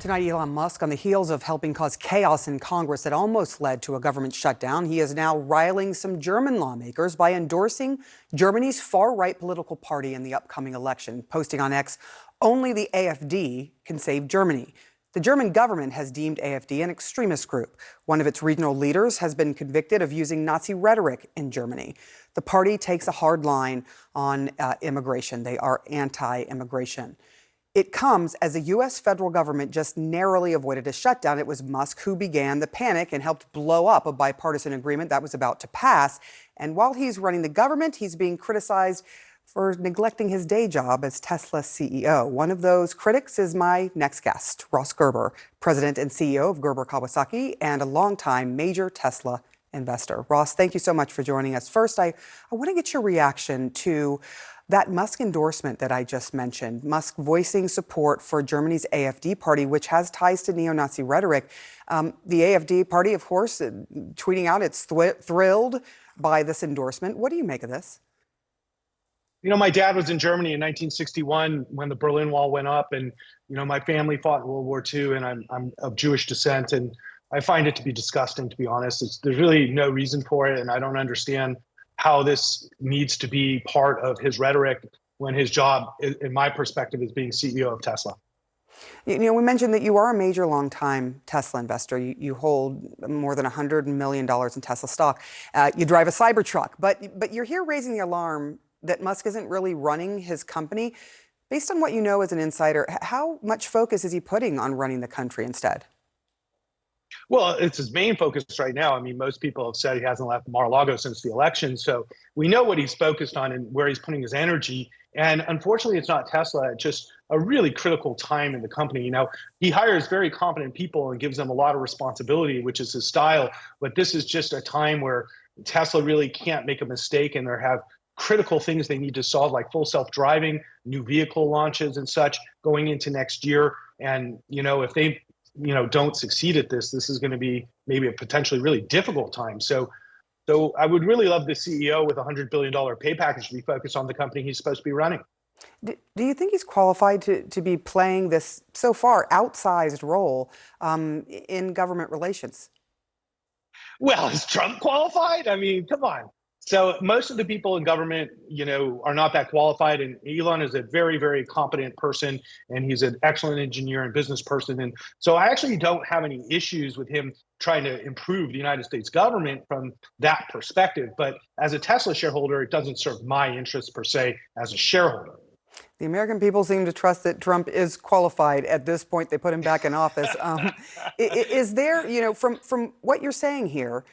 Tonight, Elon Musk, on the heels of helping cause chaos in Congress that almost led to a government shutdown, he is now riling some German lawmakers by endorsing Germany's far-right political party in the upcoming election, posting on X, "Only the AfD can save Germany." The German government has deemed AfD an extremist group. One of its regional leaders has been convicted of using Nazi rhetoric in Germany. The party takes a hard line on immigration. They are anti-immigration. It comes as the U.S. federal government just narrowly avoided a shutdown. It was Musk who began the panic and helped blow up a bipartisan agreement that was about to pass. And while he's running the government, he's being criticized for neglecting his day job as Tesla's CEO. One of those critics is my next guest, Ross Gerber, president and CEO of Gerber Kawasaki and a longtime major Tesla investor. Ross, thank you so much for joining us. First, I want to get your reaction to that Musk endorsement that I just mentioned, Musk voicing support for Germany's AfD party, which has ties to neo-Nazi rhetoric. The AfD party, of course, tweeting out it's thrilled by this endorsement. What do you make of this? You know, my dad was in Germany in 1961 when the Berlin Wall went up, and my family fought in World War II, and I'm of Jewish descent, and I find it to be disgusting, to be honest. There's really no reason for it, and I don't understand how this needs to be part of his rhetoric when his job, in my perspective, is being CEO of Tesla. We mentioned that you are a major long-time Tesla investor. You hold more than $100 million in Tesla stock. You drive a Cybertruck, but you're here raising the alarm that Musk isn't really running his company. Based on what you know as an insider, how much focus is he putting on running the country instead? Well, it's his main focus right now. I mean, most people have said he hasn't left Mar-a-Lago since the election. So we know what he's focused on and where he's putting his energy. And unfortunately, it's not Tesla. It's just a really critical time in the company. He hires very competent people and gives them a lot of responsibility, which is his style. But this is just a time where Tesla really can't make a mistake, and they have critical things they need to solve, like full self-driving, new vehicle launches and such going into next year. And, if they don't succeed at this is going to be maybe a potentially really difficult time. So I would really love the CEO with a $100 billion pay package to be focused on the company he's supposed to be running. Do you think he's qualified to be playing this, so far, outsized role in government relations? Well, is Trump qualified? I mean, come on. So most of the people in government, are not that qualified. And Elon is a very, very competent person, and he's an excellent engineer and business person. And so I actually don't have any issues with him trying to improve the United States government from that perspective. But as a Tesla shareholder, it doesn't serve my interests per se as a shareholder. The American people seem to trust that Trump is qualified at this point. They put him back in office. Is there, from what you're saying here,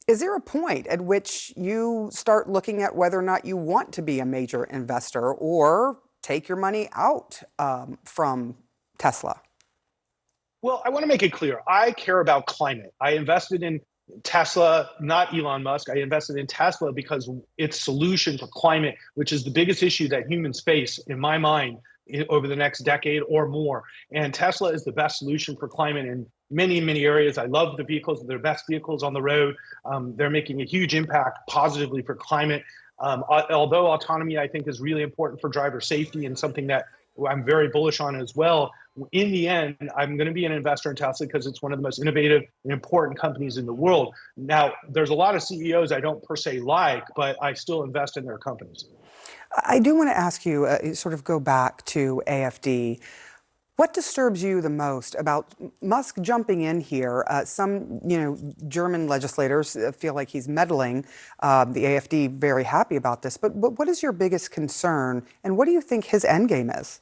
is there a point at which you start looking at whether or not you want to be a major investor or take your money out from Tesla? Well, I want to make it clear. I care about climate. I invested in Tesla, not Elon Musk. I invested in Tesla because its solution for climate, which is the biggest issue that humans face, in my mind, over the next decade or more. And Tesla is the best solution for climate in many, many areas. I love the vehicles. They're the best vehicles on the road. They're making a huge impact positively for climate. Although autonomy, I think, is really important for driver safety and something that I'm very bullish on as well. In the end, I'm going to be an investor in Tesla because it's one of the most innovative and important companies in the world. Now, there's a lot of CEOs I don't per se like, but I still invest in their companies. I do want to ask you, sort of go back to AfD. What disturbs you the most about Musk jumping in here? Some, German legislators feel like he's meddling. The AfD very happy about this. But what is your biggest concern, and what do you think his end game is?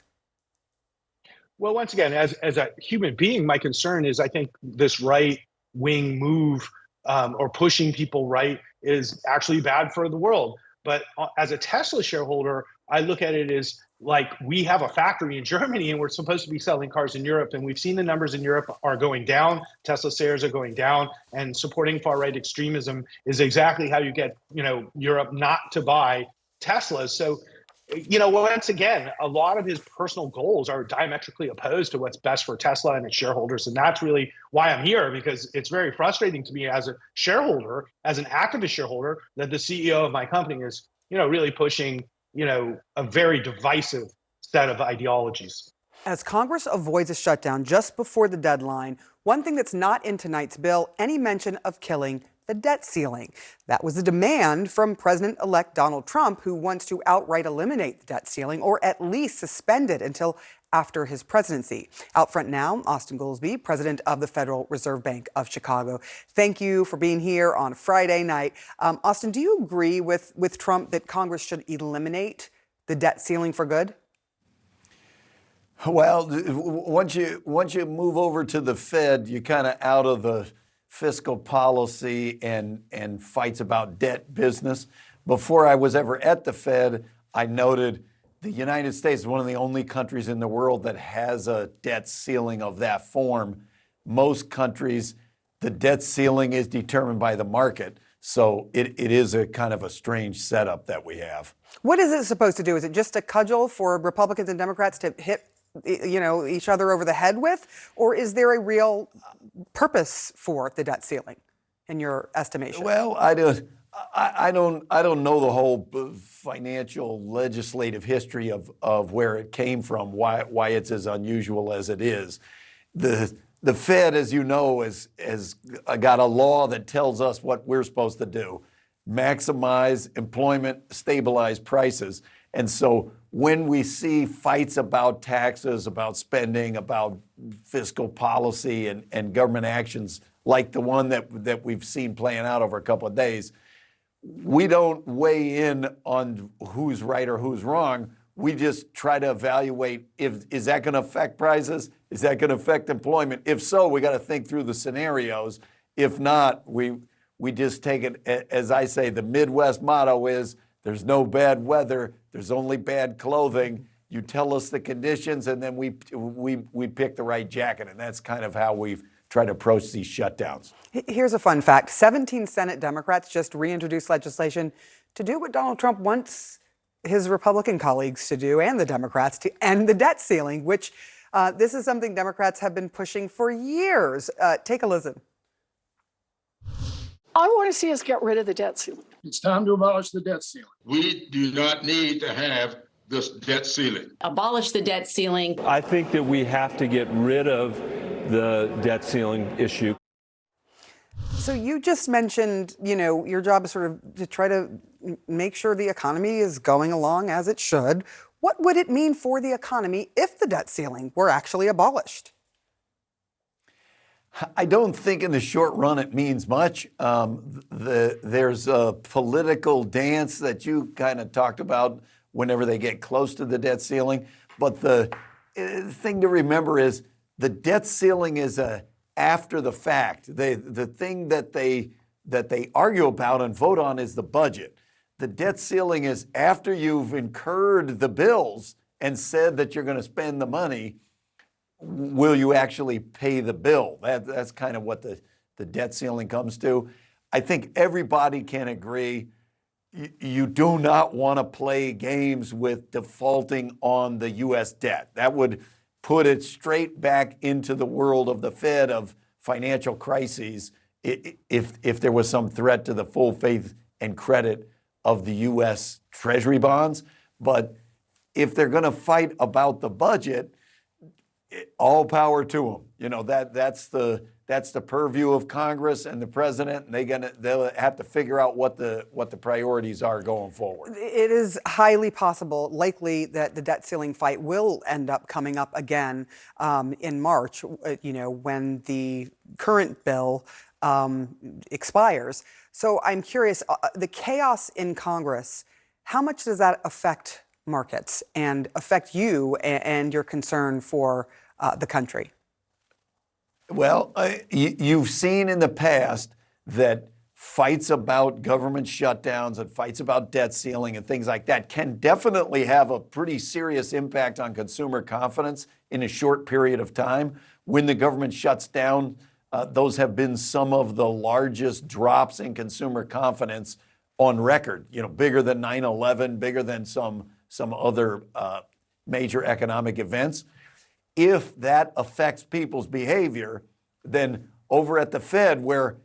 Well, once again, as a human being, my concern is I think this right-wing move or pushing people right is actually bad for the world. But as a Tesla shareholder, I look at it as like we have a factory in Germany and we're supposed to be selling cars in Europe. And we've seen the numbers in Europe are going down. Tesla shares are going down, and supporting far-right extremism is exactly how you get, Europe not to buy Teslas. So, once again, a lot of his personal goals are diametrically opposed to what's best for Tesla and its shareholders. And that's really why I'm here, because it's very frustrating to me as a shareholder, as an activist shareholder, that the CEO of my company is, really pushing, a very divisive set of ideologies. As Congress avoids a shutdown just before the deadline, one thing that's not in tonight's bill, any mention of killing the debt ceiling. That was a demand from President-elect Donald Trump, who wants to outright eliminate the debt ceiling or at least suspend it until after his presidency. Out front now, Austan Goolsbee, president of the Federal Reserve Bank of Chicago. Thank you for being here on Friday night. Austan, do you agree with Trump that Congress should eliminate the debt ceiling for good? Well, once you move over to the Fed, you're kind of out of the fiscal policy and fights about debt business. Before I was ever at the Fed, I noted the United States is one of the only countries in the world that has a debt ceiling of that form. Most countries, the debt ceiling is determined by the market. So it is a kind of a strange setup that we have. What is it supposed to do? Is it just a cudgel for Republicans and Democrats to hit each other over the head with, or is there a real purpose for the debt ceiling, in your estimation? Well, I don't know the whole financial legislative history of where it came from, why it's as unusual as it is. The Fed, as you know, has got a law that tells us what we're supposed to do: maximize employment, stabilize prices. And so when we see fights about taxes, about spending, about fiscal policy and government actions like the one that we've seen playing out over a couple of days, we don't weigh in on who's right or who's wrong. We just try to evaluate, is that going to affect prices? Is that going to affect employment? If so, we got to think through the scenarios. If not, we just take it, as I say, the Midwest motto is, there's no bad weather, there's only bad clothing. You tell us the conditions, and then we pick the right jacket, and that's kind of how we've tried to approach these shutdowns. Here's a fun fact. 17 Senate Democrats just reintroduced legislation to do what Donald Trump wants his Republican colleagues to do, and the Democrats, to end the debt ceiling, which this is something Democrats have been pushing for years. Take a listen. I want to see us get rid of the debt ceiling. It's time to abolish the debt ceiling. We do not need to have this debt ceiling. Abolish the debt ceiling. I think that we have to get rid of the debt ceiling issue. So you just mentioned, your job is sort of to try to make sure the economy is going along as it should. What would it mean for the economy if the debt ceiling were actually abolished? I don't think in the short run it means much. There's a political dance that you kind of talked about whenever they get close to the debt ceiling. But the thing to remember is the debt ceiling is after the fact. The thing that they argue about and vote on is the budget. The debt ceiling is after you've incurred the bills and said that you're going to spend the money. Will you actually pay the bill? That's kind of what the debt ceiling comes to. I think everybody can agree you do not want to play games with defaulting on the U.S. debt. That would put it straight back into the world of the Fed of financial crises if there was some threat to the full faith and credit of the U.S. Treasury bonds. But if they're going to fight about the budget, all power to them. That's the purview of Congress and the president, and they'll have to figure out what the priorities are going forward. It is highly possible, likely, that the debt ceiling fight will end up coming up again in March. When the current bill expires. So I'm curious, the chaos in Congress, how much does that affect markets and affect you and your concern for the country? Well, you've seen in the past that fights about government shutdowns and fights about debt ceiling and things like that can definitely have a pretty serious impact on consumer confidence in a short period of time. When the government shuts down, those have been some of the largest drops in consumer confidence on record. Bigger than 9/11, bigger than some other major economic events. If that affects people's behavior, then over at the Fed, where,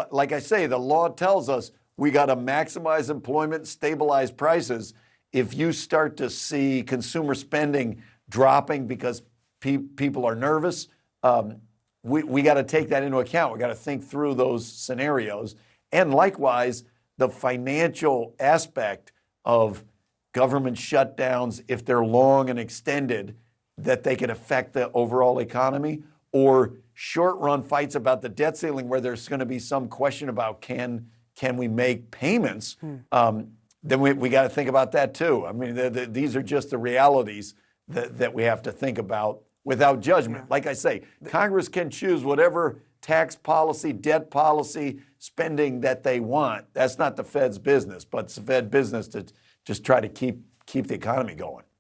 like I say, the law tells us we got to maximize employment, stabilize prices. If you start to see consumer spending dropping because people are nervous. We got to take that into account. We got to think through those scenarios. And likewise, the financial aspect of government shutdowns, if they're long and extended, that they could affect the overall economy, or short-run fights about the debt ceiling where there's going to be some question about can we make payments, then we got to think about that too. I mean, these are just the realities that we have to think about without judgment. Like I say, Congress can choose whatever tax policy, debt policy, spending that they want. That's not the Fed's business, but it's the Fed business to just try to keep the economy going.